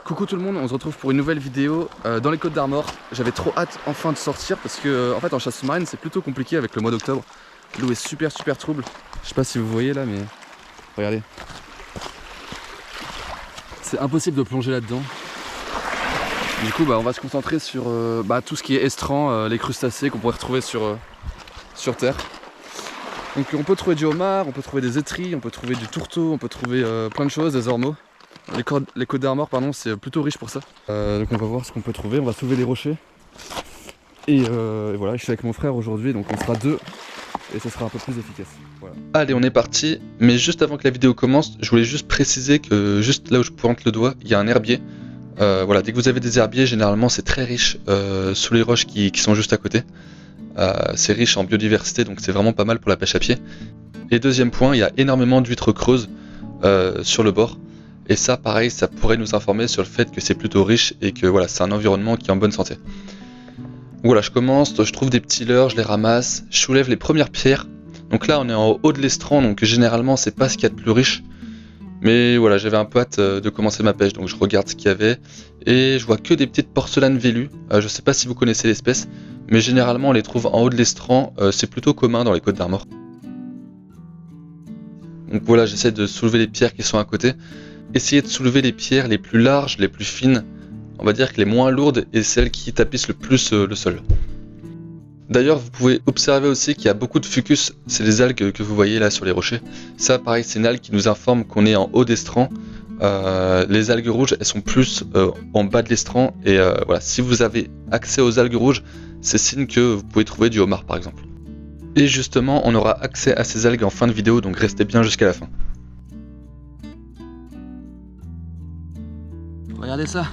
Coucou tout le monde, on se retrouve pour une nouvelle vidéo dans les Côtes d'Armor. J'avais trop hâte enfin de sortir parce que en fait en chasse sous-marine c'est plutôt compliqué avec le mois d'octobre. L'eau est super trouble. Je sais pas si vous voyez là mais regardez. C'est impossible de plonger là-dedans. Du coup on va se concentrer sur tout ce qui est estran, les crustacés qu'on pourrait retrouver sur terre. Donc on peut trouver du homard, on peut trouver des étrilles, on peut trouver du tourteau, on peut trouver plein de choses, des ormeaux. Les Côtes d'Armor pardon, c'est plutôt riche pour ça. Donc on va voir ce qu'on peut trouver, on va soulever les rochers. Et voilà, je suis avec mon frère aujourd'hui, donc on sera deux et ça sera un peu plus efficace. Voilà. Allez, on est parti, mais juste avant que la vidéo commence, je voulais juste préciser que juste là où je pointe le doigt, il y a un herbier. Voilà, dès que vous avez des herbiers, généralement c'est très riche sous les roches qui sont juste à côté. C'est riche en biodiversité, donc c'est vraiment pas mal pour la pêche à pied. Et deuxième point, il y a énormément d'huîtres creuses sur le bord. Et ça, pareil, ça pourrait nous informer sur le fait que c'est plutôt riche et que voilà, c'est un environnement qui est en bonne santé. Voilà, je commence, je trouve des petits leurres, je les ramasse, je soulève les premières pierres. Donc là, on est en haut de l'estran, donc généralement, c'est pas ce qu'il y a de plus riche. Mais voilà, j'avais un peu hâte de commencer ma pêche, donc je regarde ce qu'il y avait. Et je vois que des petites porcelanes vélues. Je sais pas si vous connaissez l'espèce, mais généralement, on les trouve en haut de l'estran. C'est plutôt commun dans les Côtes d'Armor. Donc voilà, j'essaie de soulever les pierres qui sont à côté. Essayez de soulever les pierres les plus larges, les plus fines, on va dire que les moins lourdes et celles qui tapissent le plus le sol. D'ailleurs, vous pouvez observer aussi qu'il y a beaucoup de fucus, c'est les algues que vous voyez là sur les rochers. Ça, pareil, c'est une algue qui nous informe qu'on est en haut d'estran. Les algues rouges, elles sont plus en bas de l'estran. Et voilà, si vous avez accès aux algues rouges, c'est signe que vous pouvez trouver du homard par exemple. Et justement, on aura accès à ces algues en fin de vidéo, donc restez bien jusqu'à la fin. Regardez ça.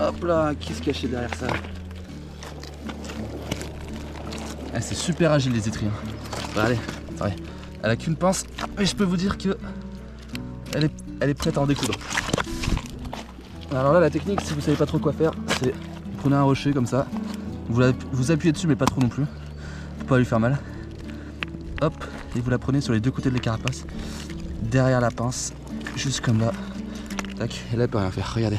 Hop là, qui se cachait derrière ça? Ah, c'est super agile les étrilles. Regardez, attendez. Elle a qu'une pince, mais je peux vous dire que elle est prête à en découdre. Alors là, la technique, si vous savez pas trop quoi faire, c'est vous prenez un rocher comme ça, vous appuyez dessus, mais pas trop non plus, pour pas lui faire mal. Hop, et vous la prenez sur les deux côtés de la carapace, derrière la pince, juste comme là. Tac, et là elle peut rien faire, regardez.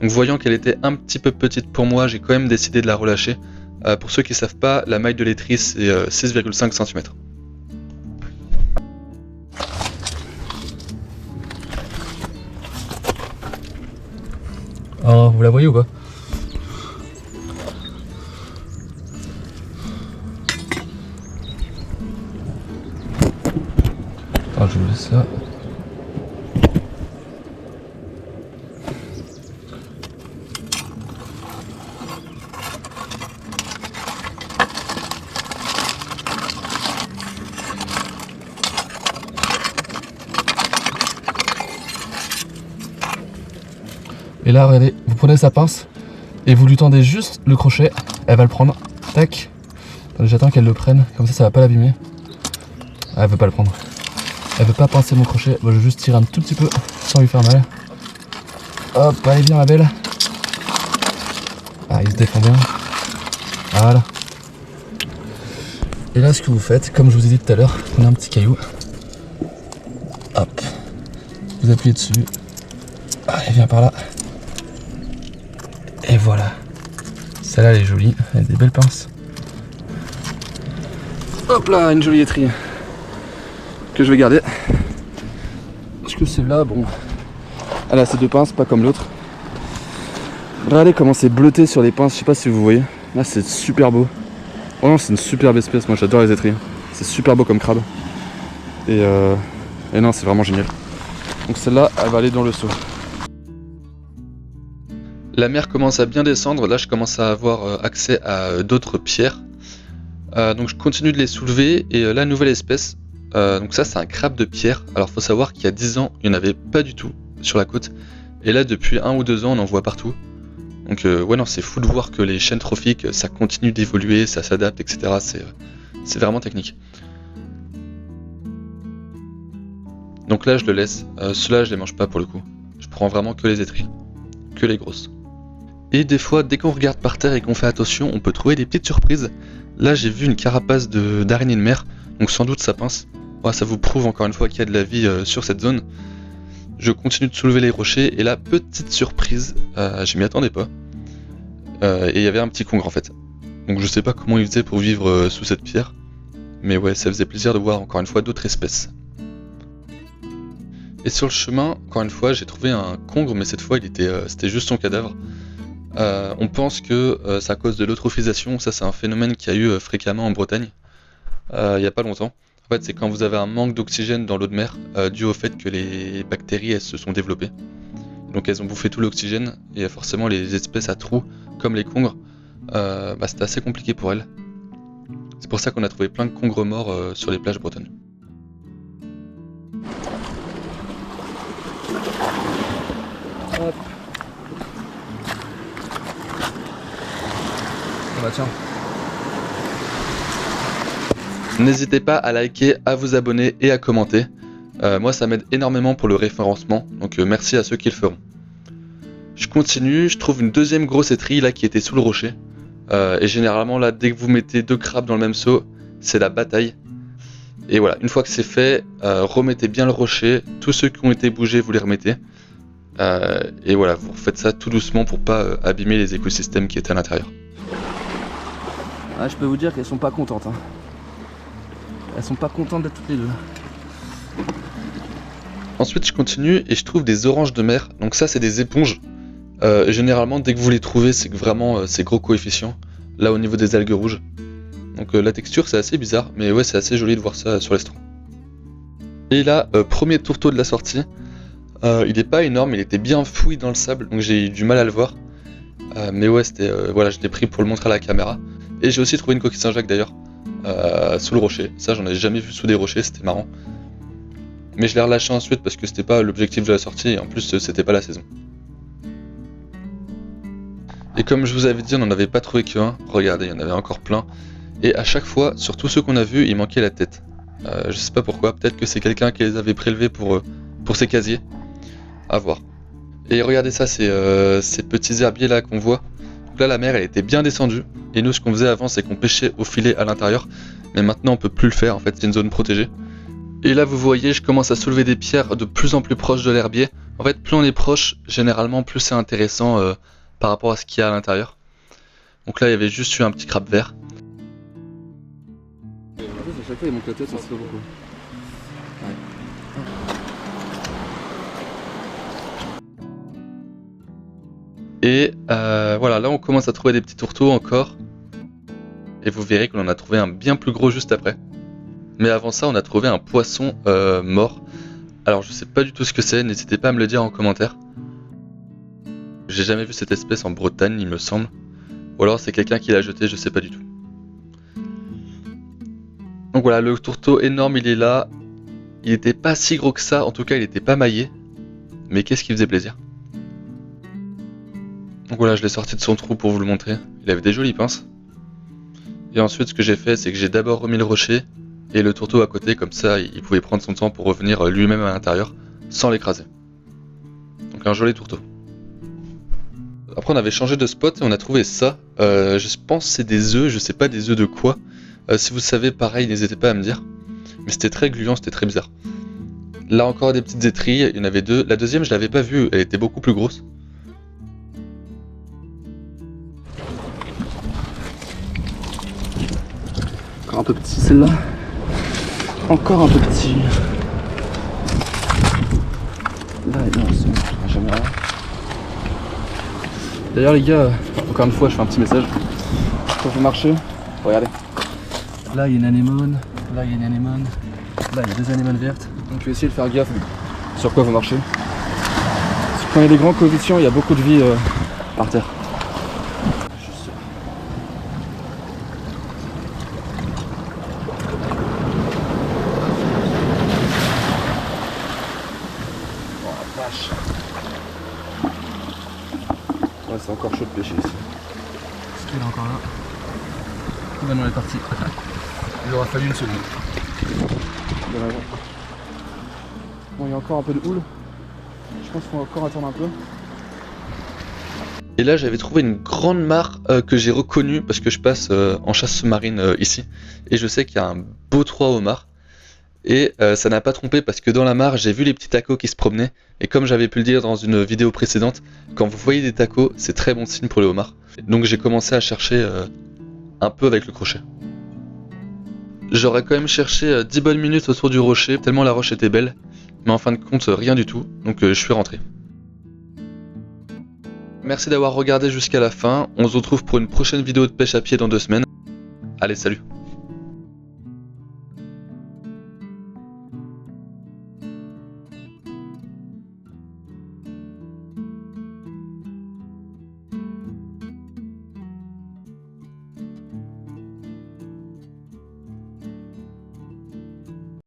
Donc voyant qu'elle était un petit peu petite pour moi, j'ai quand même décidé de la relâcher. Pour ceux qui ne savent pas, la maille de l'étrie c'est 6,5 cm. Alors, vous la voyez ou pas? Alors, je vous laisse ça. Et là, regardez, vous prenez sa pince et vous lui tendez juste le crochet, elle va le prendre, tac. J'attends qu'elle le prenne, comme ça va pas l'abîmer. Ah, elle veut pas le prendre. Elle veut pas pincer mon crochet, bon, je vais juste tirer un tout petit peu sans lui faire mal. Hop, allez viens la belle. Ah, il se défend bien. Voilà. Et là, ce que vous faites, comme je vous ai dit tout à l'heure, prenez un petit caillou. Hop. Vous appuyez dessus. Allez, viens par là. Et voilà. Celle-là, elle est jolie. Elle a des belles pinces. Hop là, une jolie étrille. Que je vais garder. Parce que celle-là, bon. Elle a ses deux pinces, pas comme l'autre. Regardez comment c'est bleuté sur les pinces. Je sais pas si vous voyez. Là, c'est super beau. Vraiment, c'est une superbe espèce. Moi, j'adore les étrilles. C'est super beau comme crabe. Et non, c'est vraiment génial. Donc celle-là, elle va aller dans le seau. La mer commence à bien descendre, là je commence à avoir accès à d'autres pierres. Donc je continue de les soulever et la nouvelle espèce, donc ça c'est un crabe de pierre. Alors faut savoir qu'il y a 10 ans il n'y en avait pas du tout sur la côte. Et là depuis 1 ou 2 ans on en voit partout. Donc ouais non c'est fou de voir que les chaînes trophiques ça continue d'évoluer, ça s'adapte etc. C'est vraiment technique. Donc là je le laisse, ceux-là je les mange pas pour le coup. Je prends vraiment que les étrilles, que les grosses. Et des fois, dès qu'on regarde par terre et qu'on fait attention, on peut trouver des petites surprises. Là, j'ai vu une carapace d'araignée de mer, donc sans doute ça pince. Ouais, ça vous prouve encore une fois qu'il y a de la vie sur cette zone. Je continue de soulever les rochers et là, petite surprise, je m'y attendais pas. Et il y avait un petit congre en fait. Donc je sais pas comment il faisait pour vivre sous cette pierre. Mais ouais, ça faisait plaisir de voir encore une fois d'autres espèces. Et sur le chemin, encore une fois, j'ai trouvé un congre, mais cette fois c'était juste son cadavre. On pense que c'est à cause de l'eutrophisation, ça c'est un phénomène qu'il y a eu fréquemment en Bretagne, il y a pas longtemps. En fait, c'est quand vous avez un manque d'oxygène dans l'eau de mer, dû au fait que les bactéries elles se sont développées. Donc elles ont bouffé tout l'oxygène, et forcément les espèces à trous, comme les congres, c'était assez compliqué pour elles. C'est pour ça qu'on a trouvé plein de congres morts sur les plages bretonnes. Hop. Bah tiens. N'hésitez pas à liker, à vous abonner et à commenter. Moi ça m'aide énormément pour le référencement, donc merci à ceux qui le feront. Je continue, je trouve une deuxième grosse étrille là qui était sous le rocher. Et généralement là dès que vous mettez 2 crabes dans le même seau, c'est la bataille. Et voilà, une fois que c'est fait, remettez bien le rocher, tous ceux qui ont été bougés vous les remettez. Et voilà, vous faites ça tout doucement pour pas abîmer les écosystèmes qui étaient à l'intérieur. Ah, je peux vous dire qu'elles sont pas contentes. Hein. Elles sont pas contentes d'être toutes les deux. Ensuite, je continue et je trouve des oranges de mer. Donc ça, c'est des éponges. Généralement, dès que vous les trouvez, c'est que vraiment c'est gros coefficient. Là, au niveau des algues rouges. Donc la texture, c'est assez bizarre, mais ouais, c'est assez joli de voir ça sur l'estran. Et là, premier tourteau de la sortie. Il est pas énorme, il était bien fouillé dans le sable, donc j'ai eu du mal à le voir. Mais ouais, c'était voilà, je l'ai pris pour le montrer à la caméra. Et j'ai aussi trouvé une coquille Saint-Jacques d'ailleurs, sous le rocher. Ça, j'en ai jamais vu sous des rochers, c'était marrant. Mais je l'ai relâché ensuite parce que c'était pas l'objectif de la sortie et en plus c'était pas la saison. Et comme je vous avais dit, on n'en avait pas trouvé qu'un. Regardez, il y en avait encore plein. Et à chaque fois, sur tous ceux qu'on a vus, il manquait la tête. Je sais pas pourquoi, peut-être que c'est quelqu'un qui les avait prélevés pour ses casiers. À voir. Et regardez ça, ces petits herbiers là qu'on voit. Donc là, la mer elle était bien descendue. Et nous, ce qu'on faisait avant, c'est qu'on pêchait au filet à l'intérieur. Mais maintenant, on peut plus le faire. En fait, c'est une zone protégée. Et là, vous voyez, je commence à soulever des pierres de plus en plus proches de l'herbier. En fait, plus on est proche, généralement, plus c'est intéressant par rapport à ce qu'il y a à l'intérieur. Donc là, il y avait juste eu un petit crabe vert. En fait, à chaque fois, il manque la tête, ça se fait beaucoup. Ouais. Et voilà, là on commence à trouver des petits tourteaux encore. Et vous verrez qu'on en a trouvé un bien plus gros juste après. Mais avant ça, on a trouvé un poisson mort. Alors je sais pas du tout ce que c'est, n'hésitez pas à me le dire en commentaire. J'ai jamais vu cette espèce en Bretagne, il me semble. Ou alors c'est quelqu'un qui l'a jeté, je sais pas du tout. Donc voilà, le tourteau énorme il est là. Il était pas si gros que ça, en tout cas il était pas maillé. Mais qu'est-ce qui faisait plaisir. Donc voilà, je l'ai sorti de son trou pour vous le montrer. Il avait des jolies pinces. Et ensuite, ce que j'ai fait, c'est que j'ai d'abord remis le rocher et le tourteau à côté, comme ça, il pouvait prendre son temps pour revenir lui-même à l'intérieur, sans l'écraser. Donc un joli tourteau. Après, on avait changé de spot et on a trouvé ça. Je pense que c'est des œufs, je sais pas des œufs de quoi. Si vous savez, pareil, n'hésitez pas à me dire. Mais c'était très gluant, c'était très bizarre. Là encore des petites étrilles, il y en avait 2. La deuxième, je l'avais pas vue, elle était beaucoup plus grosse. Encore un peu petit celle-là. Encore un peu petit. Là, non, c'est jamais rien. D'ailleurs les gars, encore une fois je fais un petit message. Quand vous marchez, regardez. Là il y a une anémone, là il y a une anémone, là il y a 2 anémones vertes. Donc je vais essayer de faire gaffe sur quoi vous marchez. Parce que quand il y a des grands coefficients, il y a beaucoup de vie par terre. Ouais, c'est encore chaud de pêcher ici. Est-ce qu'il est encore là? Ben non, elle est partie. Il aura fallu une seconde. Bon, il y a encore un peu de houle. Je pense qu'on va encore attendre un peu. Et là, j'avais trouvé une grande mare que j'ai reconnue parce que je passe en chasse sous-marine ici. Et je sais qu'il y a un beau 3 homards. Et ça n'a pas trompé parce que dans la mare, j'ai vu les petits tacos qui se promenaient. Et comme j'avais pu le dire dans une vidéo précédente, quand vous voyez des tacos, c'est très bon signe pour les homards. Donc j'ai commencé à chercher un peu avec le crochet. J'aurais quand même cherché 10 bonnes minutes autour du rocher, tellement la roche était belle. Mais en fin de compte, rien du tout. Donc je suis rentré. Merci d'avoir regardé jusqu'à la fin. On se retrouve pour une prochaine vidéo de pêche à pied dans 2 semaines. Allez, salut!